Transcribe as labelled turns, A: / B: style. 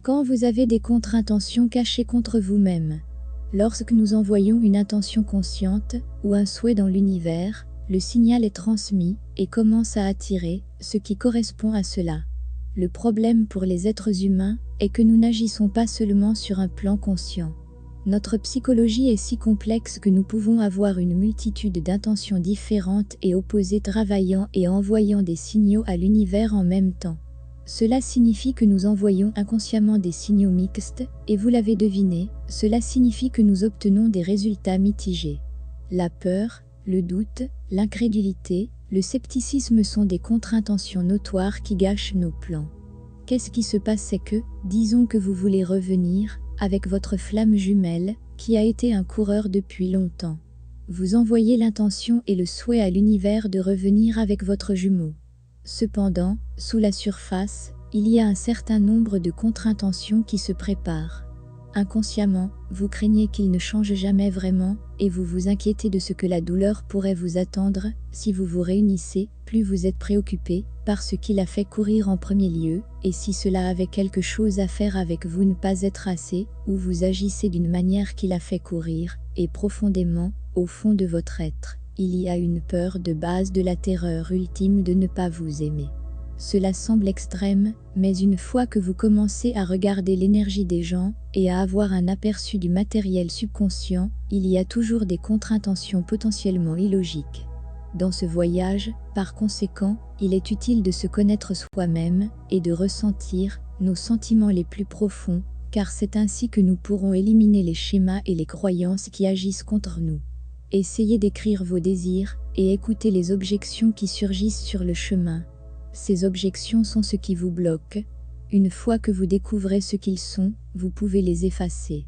A: Quand vous avez des contre-intentions cachées contre vous-même. Lorsque nous envoyons une intention consciente ou un souhait dans l'univers, le signal est transmis et commence à attirer ce qui correspond à cela. Le problème pour les êtres humains est que nous n'agissons pas seulement sur un plan conscient. Notre psychologie est si complexe que nous pouvons avoir une multitude d'intentions différentes et opposées travaillant et envoyant des signaux à l'univers en même temps. Cela signifie que nous envoyons inconsciemment des signaux mixtes, et vous l'avez deviné, cela signifie que nous obtenons des résultats mitigés. La peur, le doute, l'incrédulité, le scepticisme sont des contre-intentions notoires qui gâchent nos plans. Qu'est-ce qui se passe? C'est que, disons que vous voulez revenir, avec votre flamme jumelle, qui a été un coureur depuis longtemps. Vous envoyez l'intention et le souhait à l'univers de revenir avec votre jumeau. Cependant, sous la surface, il y a un certain nombre de contre-intentions qui se préparent. Inconsciemment, vous craignez qu'il ne change jamais vraiment, et vous vous inquiétez de ce que la douleur pourrait vous attendre si vous vous réunissez, plus vous êtes préoccupé par ce qui l'a fait courir en premier lieu, et si cela avait quelque chose à faire avec vous ne pas être assez, ou vous agissez d'une manière qui l'a fait courir, et profondément, au fond de votre être, il y a une peur de base de la terreur ultime de ne pas vous aimer. Cela semble extrême, mais une fois que vous commencez à regarder l'énergie des gens et à avoir un aperçu du matériel subconscient, il y a toujours des contre-intentions potentiellement illogiques. Dans ce voyage, par conséquent, il est utile de se connaître soi-même et de ressentir nos sentiments les plus profonds, car c'est ainsi que nous pourrons éliminer les schémas et les croyances qui agissent contre nous. Essayez d'écrire vos désirs et écoutez les objections qui surgissent sur le chemin. Ces objections sont ce qui vous bloque. Une fois que vous découvrez ce qu'ils sont, vous pouvez les effacer.